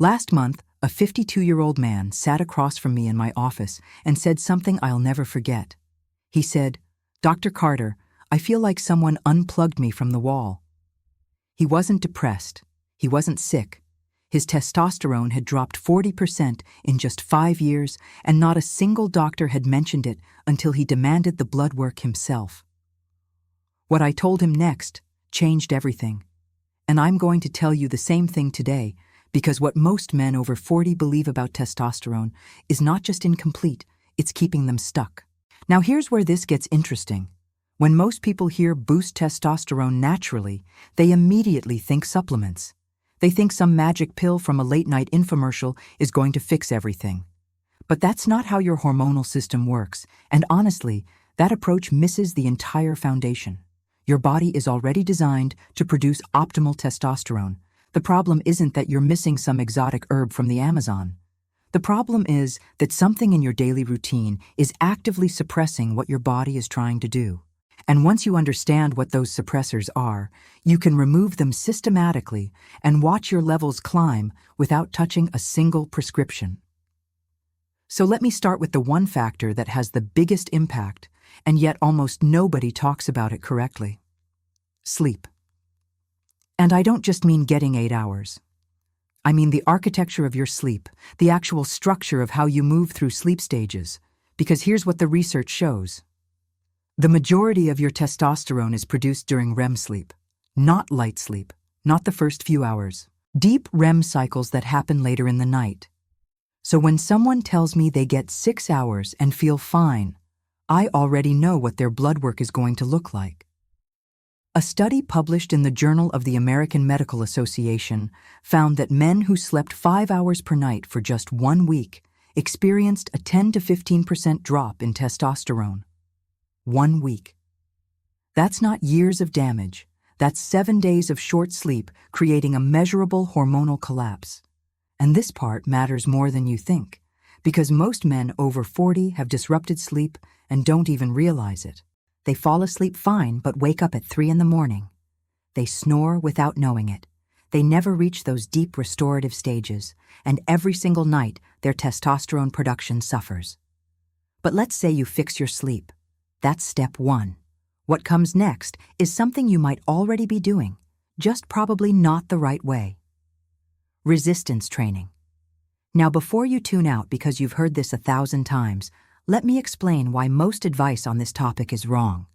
Last month, a 52-year-old man sat across from me in my office and said something I'll never forget. He said, "Dr. Carter, I feel like someone unplugged me from the wall." He wasn't depressed. He wasn't sick. His testosterone had dropped 40% in just 5 years, and not a single doctor had mentioned it until he demanded the blood work himself. What I told him next changed everything. And I'm going to tell you the same thing today, because what most men over 40 believe about testosterone is not just incomplete, it's keeping them stuck. Now here's where this gets interesting. When most people hear boost testosterone naturally, they immediately think supplements. They think some magic pill from a late-night infomercial is going to fix everything. But that's not how your hormonal system works, and honestly, that approach misses the entire foundation. Your body is already designed to produce optimal testosterone. The problem isn't that you're missing some exotic herb from the Amazon. The problem is that something in your daily routine is actively suppressing what your body is trying to do. And once you understand what those suppressors are, you can remove them systematically and watch your levels climb without touching a single prescription. So let me start with the one factor that has the biggest impact, and yet almost nobody talks about it correctly. Sleep. And I don't just mean getting 8 hours. I mean the architecture of your sleep, the actual structure of how you move through sleep stages. Because here's what the research shows. The majority of your testosterone is produced during REM sleep, not light sleep, not the first few hours. Deep REM cycles that happen later in the night. So when someone tells me they get 6 hours and feel fine, I already know what their blood work is going to look like. A study published in the Journal of the American Medical Association found that men who slept 5 hours per night for just 1 week experienced a 10 to 15% drop in testosterone. 1 week. That's not years of damage. That's 7 days of short sleep, creating a measurable hormonal collapse. And this part matters more than you think, because most men over 40 have disrupted sleep and don't even realize it. They fall asleep fine but wake up at 3 in the morning. They snore without knowing it. They never reach those deep restorative stages, and every single night their testosterone production suffers. But let's say you fix your sleep. That's step 1. What comes next is something you might already be doing, just probably not the right way. Resistance training. Now before you tune out because you've heard this 1,000 times, let me explain why most advice on this topic is wrong.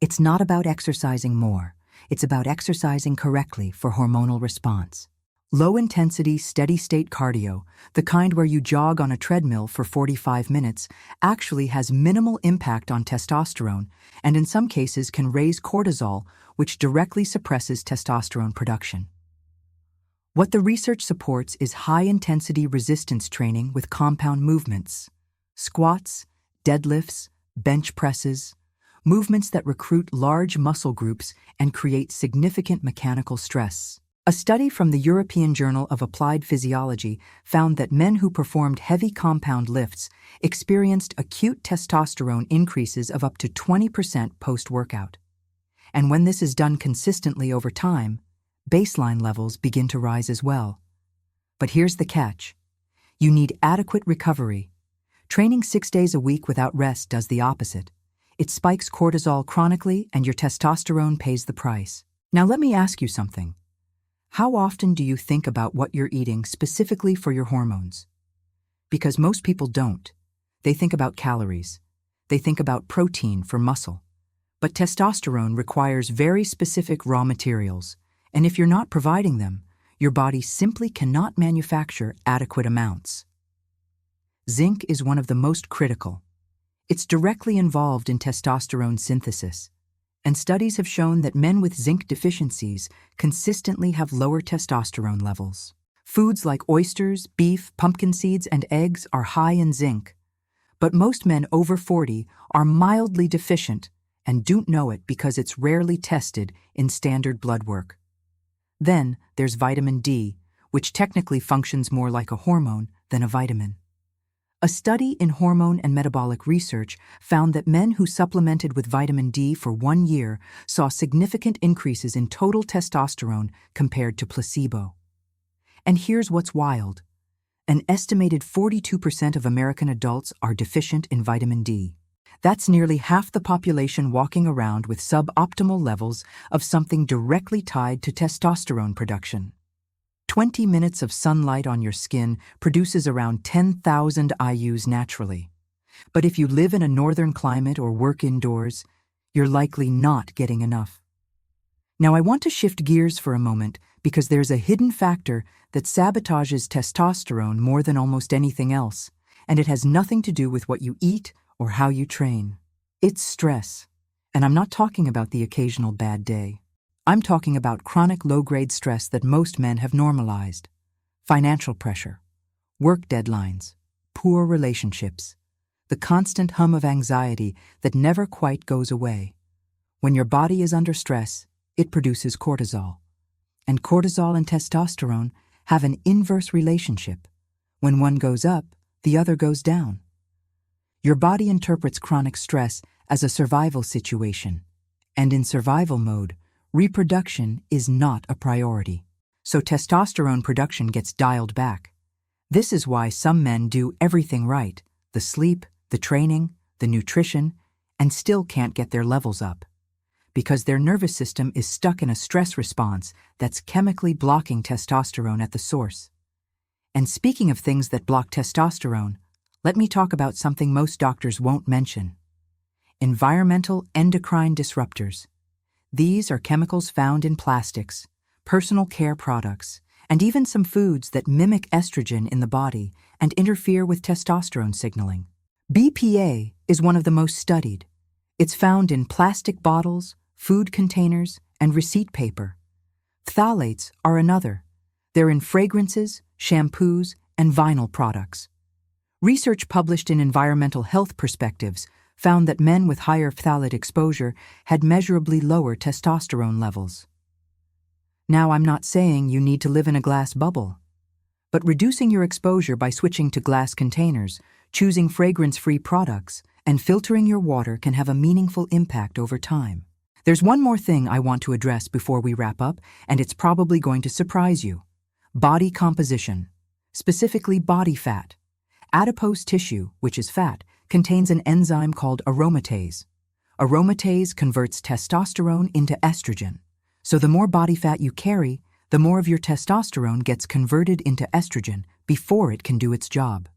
It's not about exercising more. It's about exercising correctly for hormonal response. Low-intensity, steady-state cardio, the kind where you jog on a treadmill for 45 minutes, actually has minimal impact on testosterone and in some cases can raise cortisol, which directly suppresses testosterone production. What the research supports is high-intensity resistance training with compound movements, squats, deadlifts, bench presses, movements that recruit large muscle groups and create significant mechanical stress. A study from the European Journal of Applied Physiology found that men who performed heavy compound lifts experienced acute testosterone increases of up to 20% post-workout. And when this is done consistently over time, baseline levels begin to rise as well. But here's the catch. You need adequate recovery. Training 6 days a week without rest does the opposite. It spikes cortisol chronically and your testosterone pays the price. Now let me ask you something. How often do you think about what you're eating specifically for your hormones? Because most people don't. They think about calories. They think about protein for muscle. But testosterone requires very specific raw materials, and if you're not providing them, your body simply cannot manufacture adequate amounts. Zinc is one of the most critical. It's directly involved in testosterone synthesis, and studies have shown that men with zinc deficiencies consistently have lower testosterone levels. Foods like oysters, beef, pumpkin seeds, and eggs are high in zinc, but most men over 40 are mildly deficient and don't know it because it's rarely tested in standard blood work. Then there's vitamin D, which technically functions more like a hormone than a vitamin. A study in hormone and metabolic research found that men who supplemented with vitamin D for 1 year saw significant increases in total testosterone compared to placebo. And here's what's wild. An estimated 42% of American adults are deficient in vitamin D. That's nearly half the population walking around with suboptimal levels of something directly tied to testosterone production. 20 minutes of sunlight on your skin produces around 10,000 IUs naturally. But if you live in a northern climate or work indoors, you're likely not getting enough. Now I want to shift gears for a moment because there's a hidden factor that sabotages testosterone more than almost anything else, and it has nothing to do with what you eat or how you train. It's stress. And I'm not talking about the occasional bad day. I'm talking about chronic low-grade stress that most men have normalized. Financial pressure, work deadlines, poor relationships, the constant hum of anxiety that never quite goes away. When your body is under stress, it produces cortisol. And cortisol and testosterone have an inverse relationship. When one goes up, the other goes down. Your body interprets chronic stress as a survival situation. And in survival mode, reproduction is not a priority. So testosterone production gets dialed back. This is why some men do everything right, the sleep, the training, the nutrition, and still can't get their levels up. Because their nervous system is stuck in a stress response that's chemically blocking testosterone at the source. And speaking of things that block testosterone, let me talk about something most doctors won't mention. Environmental endocrine disruptors. These are chemicals found in plastics, personal care products, and even some foods that mimic estrogen in the body and interfere with testosterone signaling. BPA is one of the most studied. It's found in plastic bottles, food containers, and receipt paper. Phthalates are another. They're in fragrances, shampoos, and vinyl products. Research published in Environmental Health Perspectives found that men with higher phthalate exposure had measurably lower testosterone levels. Now, I'm not saying you need to live in a glass bubble, but reducing your exposure by switching to glass containers, choosing fragrance-free products, and filtering your water can have a meaningful impact over time. There's one more thing I want to address before we wrap up, and it's probably going to surprise you. Body composition, specifically body fat. Adipose tissue, which is fat, contains an enzyme called aromatase. Aromatase converts testosterone into estrogen. So the more body fat you carry, the more of your testosterone gets converted into estrogen before it can do its job.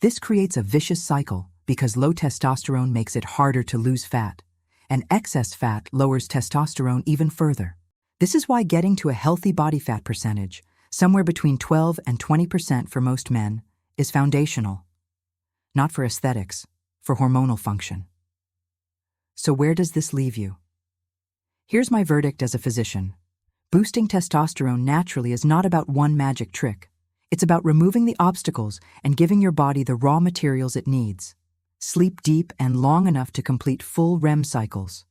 This creates a vicious cycle because low testosterone makes it harder to lose fat, and excess fat lowers testosterone even further. This is why getting to a healthy body fat percentage, somewhere between 12 and 20% for most men, is foundational. Not for aesthetics, for hormonal function. So where does this leave you? Here's my verdict as a physician. Boosting testosterone naturally is not about one magic trick. It's about removing the obstacles and giving your body the raw materials it needs. Sleep deep and long enough to complete full REM cycles.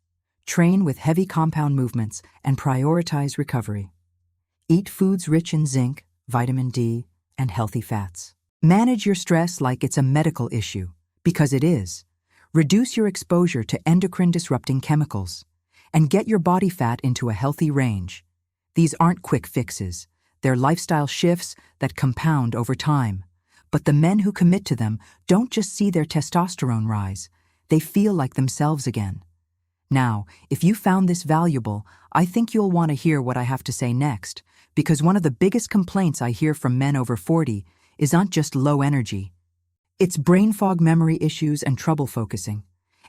Train with heavy compound movements and prioritize recovery. Eat foods rich in zinc, vitamin D, and healthy fats. Manage your stress like it's a medical issue, because it is. Reduce your exposure to endocrine-disrupting chemicals, and get your body fat into a healthy range. These aren't quick fixes. They're lifestyle shifts that compound over time. But the men who commit to them don't just see their testosterone rise. They feel like themselves again. Now, if you found this valuable, I think you'll want to hear what I have to say next, because one of the biggest complaints I hear from men over 40 is not just low energy. It's brain fog, memory issues, and trouble focusing.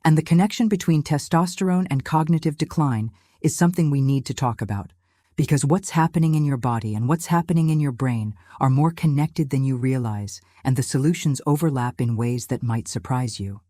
And the connection between testosterone and cognitive decline is something we need to talk about, because what's happening in your body and what's happening in your brain are more connected than you realize, and the solutions overlap in ways that might surprise you.